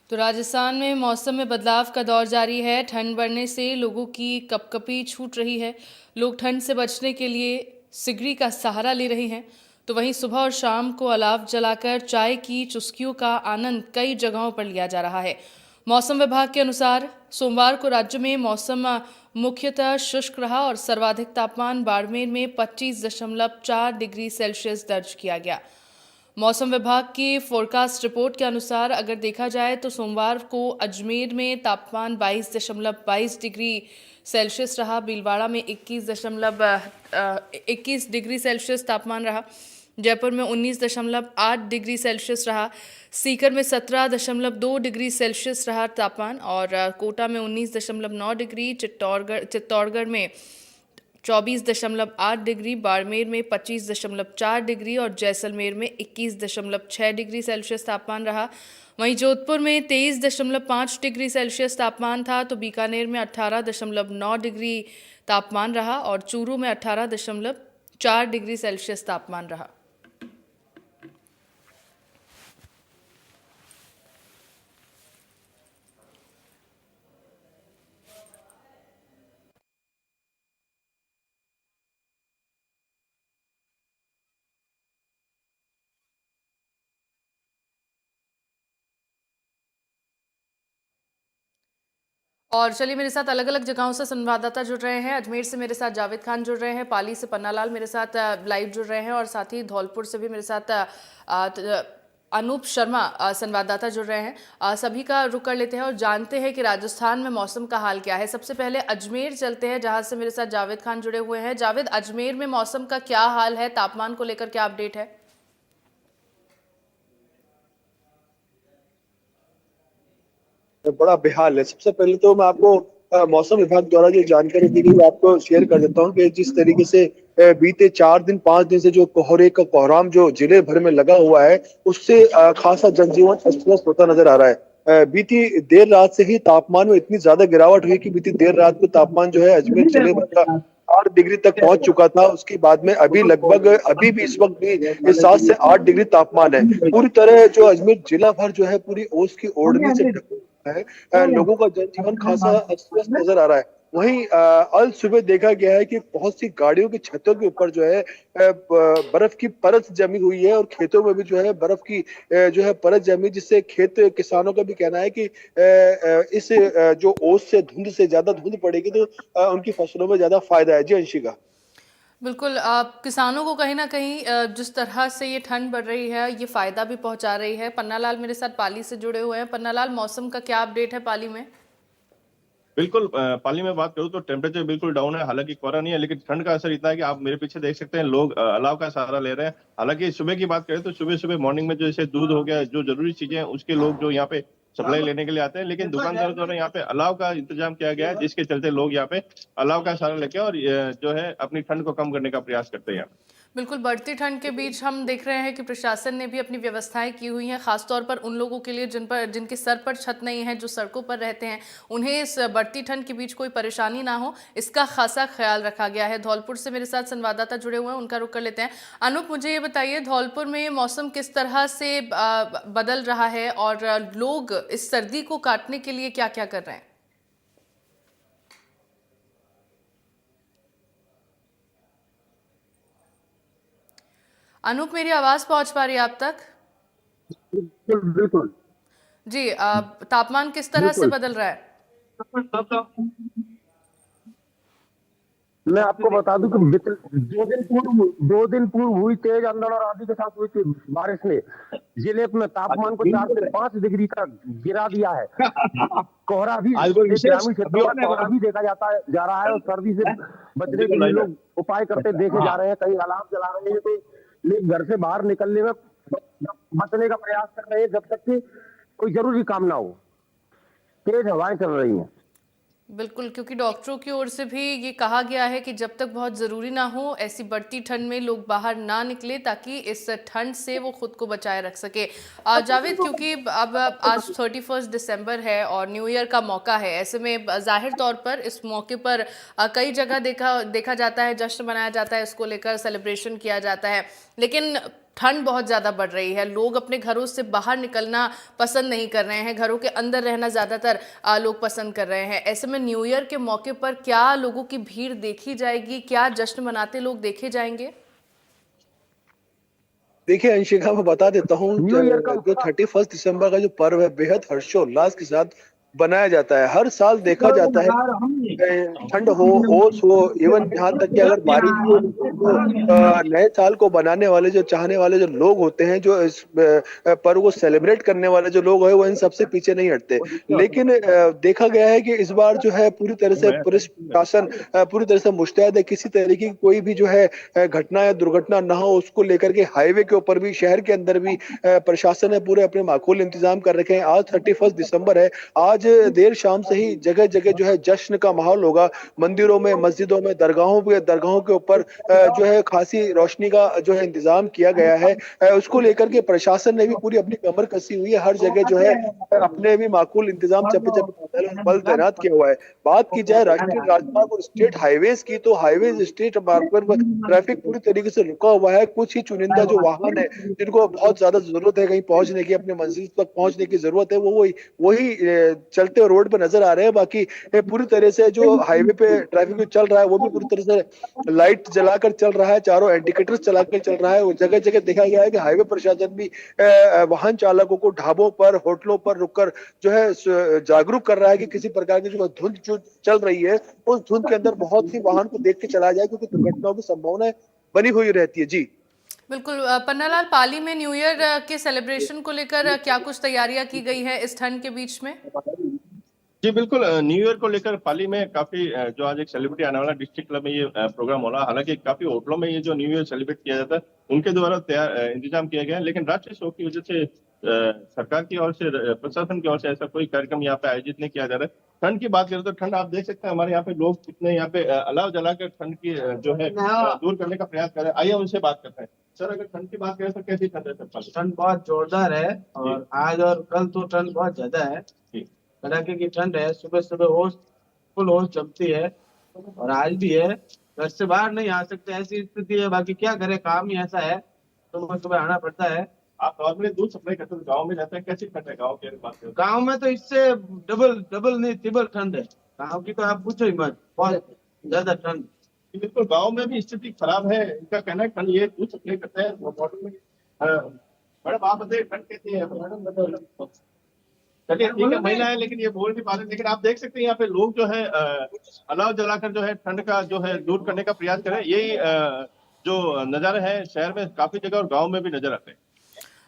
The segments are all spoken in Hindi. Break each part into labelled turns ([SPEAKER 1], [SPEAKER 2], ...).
[SPEAKER 1] तो राजस्थान में मौसम में बदलाव का दौर जारी है। ठंड बढ़ने से लोगों की कपकपी छूट रही है। लोग ठंड से बचने के लिए सिगड़ी का सहारा ले रहे हैं। तो वहीं सुबह और शाम को अलाव जलाकर चाय की चुस्कियों का आनंद कई जगहों पर लिया जा रहा है। मौसम विभाग के अनुसार सोमवार को राज्य में मौसम मुख्यतः शुष्क रहा और सर्वाधिक तापमान बाड़मेर में 25.4 डिग्री सेल्सियस दर्ज किया गया। मौसम विभाग की फोरकास्ट रिपोर्ट के अनुसार अगर देखा जाए तो सोमवार को अजमेर में तापमान 22.22 डिग्री सेल्सियस रहा। भीलवाड़ा में 21 डिग्री सेल्सियस तापमान रहा। जयपुर में 19.8 डिग्री सेल्सियस रहा। सीकर में 17.2 डिग्री सेल्सियस रहा तापमान और कोटा में 19.9 डिग्री, चित्तौड़गढ़ में 24.8 डिग्री, बाड़मेर में 25.4 डिग्री और जैसलमेर में 21.6 डिग्री सेल्सियस तापमान रहा। वहीं जोधपुर में 23.5 डिग्री सेल्सियस तापमान था तो बीकानेर में 18.9 डिग्री तापमान रहा और चूरू में 18.4 डिग्री सेल्सियस तापमान रहा। और चलिए मेरे साथ अलग अलग जगहों से संवाददाता जुड़ रहे हैं। अजमेर से मेरे साथ जावेद खान जुड़ रहे हैं, पाली से पन्नालाल मेरे साथ लाइव जुड़ रहे हैं और साथ ही धौलपुर से भी मेरे साथ अनूप शर्मा संवाददाता जुड़ रहे हैं। सभी का रुख कर लेते हैं और जानते हैं कि राजस्थान में मौसम का हाल क्या है। सबसे पहले अजमेर चलते हैं जहां से मेरे साथ जावेद खान जुड़े हुए हैं। जावेद, अजमेर में मौसम का क्या हाल है, तापमान को लेकर क्या अपडेट है?
[SPEAKER 2] बड़ा बेहाल है। सबसे पहले तो मैं आपको मौसम विभाग द्वारा जो जानकारी दी गई वो आपको शेयर कर देता हूँ कि जिस तरीके से बीते 4 दिन 5 दिन से जो कोहरे का कोहराम जो जिले भर में लगा हुआ है उससे खासा जनजीवन अस्त व्यस्त होता नजर आ रहा है। बीती देर रात से ही तापमान में इतनी ज्यादा गिरावट हुई कि बीती देर रात को तापमान जो है अजमेर जिले भर का 8 डिग्री तक पहुंच चुका था। उसके बाद में अभी लगभग अभी भी इस वक्त भी 7 से 8 डिग्री तापमान है। पूरी तरह जो अजमेर जिला भर जो है पूरी ओस की ओढ़नी से ढका है। लोगों का जनजीवन खासा अस्त व्यस्त नजर आ रहा है। वहीं अल सुबह देखा गया है कि बहुत सी गाड़ियों की छतों के ऊपर जो है बर्फ की परत जमी हुई है और खेतों में भी जो है बर्फ की जो है परत जमी, जिससे खेत किसानों का भी कहना है कि इस जो ओस से धुंध से ज्यादा धुंध पड़ेगी तो उनकी फसलों में ज्यादा फायदा है। जी अंशिका।
[SPEAKER 1] बिल्कुल, किसानों को कहीं ना कहीं जिस तरह से ये ठंड बढ़ रही है ये फायदा भी पहुंचा रही है। पन्नालाल मेरे साथ पाली से जुड़े हुए हैं। पन्नालाल, मौसम का क्या अपडेट है पाली में?
[SPEAKER 3] बिल्कुल, पाली में बात करूँ तो टेम्परेचर बिल्कुल डाउन है। हालांकि कोहरा नहीं है लेकिन ठंड का असर इतना है कि आप मेरे पीछे देख सकते हैं लोग अलाव का सहारा ले रहे हैं। हालांकि सुबह की बात करें तो सुबह सुबह मॉर्निंग में जो जैसे दूध हो गया, जो जरूरी चीजें हैं उसके लोग जो यहाँ पे सप्लाई लेने के लिए आते हैं, लेकिन दुकानदारों द्वारा यहाँ पे अलाव का इंतजाम किया गया है जिसके चलते लोग यहाँ पे अलाव का सहारा लेके और जो है अपनी ठंड को कम करने का प्रयास करते हैं।
[SPEAKER 1] बिल्कुल, बढ़ती ठंड के बीच हम देख रहे हैं कि प्रशासन ने भी अपनी व्यवस्थाएं की हुई हैं, खासतौर पर उन लोगों के लिए जिनके सर पर छत नहीं है, जो सड़कों पर रहते हैं। उन्हें इस बढ़ती ठंड के बीच कोई परेशानी ना हो, इसका खासा ख्याल रखा गया है। धौलपुर से मेरे साथ संवाददाता जुड़े हुए हैं, उनका रुख कर लेते हैं। अनूप, मुझे ये बताइए, धौलपुर में मौसम किस तरह से बदल रहा है और लोग इस सर्दी को काटने के लिए क्या क्या कर रहे हैं? अनूप, मेरी आवाज पहुंच पा रही है आप तक?
[SPEAKER 4] बिल्कुल बिल्कुल
[SPEAKER 1] जी, तापमान किस तरह से
[SPEAKER 4] बिल्कुल।
[SPEAKER 1] बदल रहा है?
[SPEAKER 4] मैं आपको बता दूं कि 2 दिन पूर्व हुई तेज अंधड़ और आंधी के साथ हुई थी बारिश ने जिले में तापमान को 4 से 5 डिग्री तक गिरा दिया है। कोहरा भी
[SPEAKER 3] आज कोई विशेष
[SPEAKER 4] ग्रामीण क्षेत्रों में
[SPEAKER 3] अभियान है
[SPEAKER 4] कोहरा भी देखा जा रहा है और सर्दी से बचने के लिए लोग उपाय करते देखे जा रहे हैं। कई अलार्म चला रहे हैं तो लोग घर से बाहर निकलने में बचने का प्रयास कर रहे हैं जब तक कि कोई जरूरी काम ना हो। तेज हवाएं चल रही हैं।
[SPEAKER 1] बिल्कुल, क्योंकि डॉक्टरों की ओर से भी ये कहा गया है कि जब तक बहुत ज़रूरी ना हो ऐसी बढ़ती ठंड में लोग बाहर ना निकले ताकि इस ठंड से वो खुद को बचाए रख सके। जावेद, क्योंकि अब आज 31 दिसंबर है और न्यू ईयर का मौका है, ऐसे में जाहिर तौर पर इस मौके पर कई जगह देखा जाता है, जश्न मनाया जाता है, इसको लेकर सेलिब्रेशन किया जाता है। लेकिन ठंड बहुत ज़्यादा बढ़ रही है, लोग अपने घरों से बाहर निकलना पसंद नहीं कर रहे हैं, घरों के अंदर रहना ज़्यादातर लोग पसंद कर रहे हैं। ऐसे में न्यू ईयर के मौके पर क्या लोगों की भीड़ देखी जाएगी, क्या जश्न मनाते लोग देखे जाएंगे?
[SPEAKER 2] देखिए अंशिका, मैं बता देता हूँ
[SPEAKER 4] न्यू ईयर का
[SPEAKER 2] जो 31 दिसंबर का जो पर्व है बेहद हर्षोल्लास के साथ बनाया जाता है। हर साल देखा जाता है ठंड हो, ओस हो, इवन यहाँ तक कि अगर बारिश भी हो, तो नए साल को बनाने वाले जो चाहने वाले जो लोग होते हैं, जो इस पर्व को सेलिब्रेट करने वाले जो लोग हैं, वो इन सबसे पीछे नहीं हटते। लेकिन देखा गया है कि इस बार जो है पूरी तरह से पुलिस प्रशासन पूरी तरह से मुस्तैद है। किसी तरीके की कोई भी जो है घटना या दुर्घटना ना हो, उसको लेकर के हाईवे के ऊपर भी, शहर के अंदर भी प्रशासन ने पूरे अपने माकूल इंतजाम कर रखे हैं। आज 31 दिसंबर है। आज देर शाम से ही जगह जगह जो है जश्न का माहौल होगा। मंदिरों में, मस्जिदों में, दरगाहों के ऊपर जो है खासी रोशनी का जो है इंतजाम किया गया है। उसको लेकर के प्रशासन ने भी पूरी अपनी कमर कसी हुई है। हर जगह जो है अपने भी माकूल इंतजाम, चप्पे चप्पे बल तैनात किया हुआ है। बात की जाए राष्ट्रीय राजमार्ग और स्टेट हाईवेज की, तो हाईवेज, स्टेट मार्ग पर ट्रैफिक पूरी तरीके से रुका हुआ है। कुछ ही चुनिंदा जो वाहन है, जिनको बहुत ज्यादा जरूरत है कहीं पहुंचने की, अपने मंजिल तक पहुंचने की जरूरत है, वो वही चलते हुए रोड पे नजर आ रहे हैं। बाकी पूरी तरह से जो हाईवे पे ट्रैफिक चल रहा है, वो भी पूरी तरह से लाइट जलाकर चल रहा है, चारों इंडिकेटर्स चलाकर चल रहा है। जगह जगह देखा गया है कि हाईवे प्रशासन भी वाहन चालकों को ढाबों पर, होटलों पर रुककर जो है जागरूक कर रहा है कि किसी प्रकार की जो धुंध जो चल रही है, उस धुंध के अंदर बहुत ही वाहन को देख के चलाया जाए, क्योंकि दुर्घटनाओं की संभावना बनी हुई रहती है। जी
[SPEAKER 1] बिल्कुल। पन्नालाल, पाली में न्यू ईयर के सेलिब्रेशन को लेकर क्या कुछ तैयारियां की गई है इस ठंड के बीच में?
[SPEAKER 3] जी बिल्कुल, न्यू ईयर को लेकर पाली में काफी जो आज एक सेलिब्रिटी आने वाला डिस्ट्रिक्ट क्लब में ये प्रोग्राम हो रहा है। हालांकि काफी होटलों में ये जो न्यू ईयर सेलिब्रेट किया जाता है, उनके द्वारा तैयार इंतजाम किया गया है। लेकिन राष्ट्रीय शोक की वजह से सरकार की ओर से, प्रशासन की ओर से ऐसा कोई कार्यक्रम यहाँ पे आयोजित नहीं किया जा रहा है। ठंड की बात करें तो ठंड आप देख सकते हैं, हमारे यहाँ पे लोग कितने यहाँ पे अलाव जलाकर ठंड की जो है दूर करने का प्रयास कर रहे हैं। आइए उनसे बात करते हैं। सर, अगर ठंड की बात करें तो कैसी ठंड है सर?
[SPEAKER 5] ठंड बहुत जोरदार है और आज और कल तो ठंड बहुत ज्यादा है। कड़ाके की ठंड है। सुबह सुबह होश, फुल होश जमती है और आज भी है। घर से बाहर नहीं आ सकते, ऐसी स्थिति है। बाकी क्या करें, काम ही ऐसा है, तो सुबह आना पड़ता है।
[SPEAKER 3] आप नॉर्मली दूध सप्लाई करते हैं, गाँव में जाते हैं, कैसी ठंड है गाँव की बात करें?
[SPEAKER 5] गाँव में तो इससे डबल डबल नहीं ट्रिपल ठंड है। गाँव की तो आप पूछो ही मत, बहुत ज्यादा ठंड।
[SPEAKER 3] बिल्कुल, गाँव में भी स्थिति खराब है। इनका कहना है ठंड, ये दूध सप्लाई करते हैं बॉटल में। मैडम आप बताइए ठंड कैसी है? चलिए ठीक है, महिला है लेकिन ये बोल नहीं पा रहे। लेकिन आप देख सकते हैं यहाँ पे लोग जो है अलाव जलाकर जो है ठंड का जो है दूर करने का प्रयास कर रहे हैं। यही जो नजारे हैं शहर में काफी जगह और गांव में भी नजर आते हैं।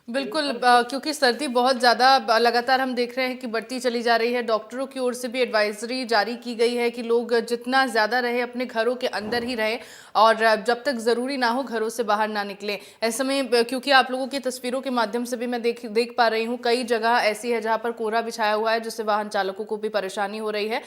[SPEAKER 1] बिल्कुल। क्योंकि सर्दी बहुत ज़्यादा लगातार हम देख रहे हैं कि बढ़ती चली जा रही है। डॉक्टरों की ओर से भी एडवाइजरी जारी की गई है कि लोग जितना ज़्यादा रहे अपने घरों के अंदर ही रहें और जब तक ज़रूरी ना हो घरों से बाहर ना निकलें। ऐसे में क्योंकि आप लोगों की तस्वीरों के माध्यम से भी मैं देख पा रही हूँ, कई जगह ऐसी है जहाँ पर कोहरा बिछाया हुआ है, जिससे वाहन चालकों को भी परेशानी हो रही है।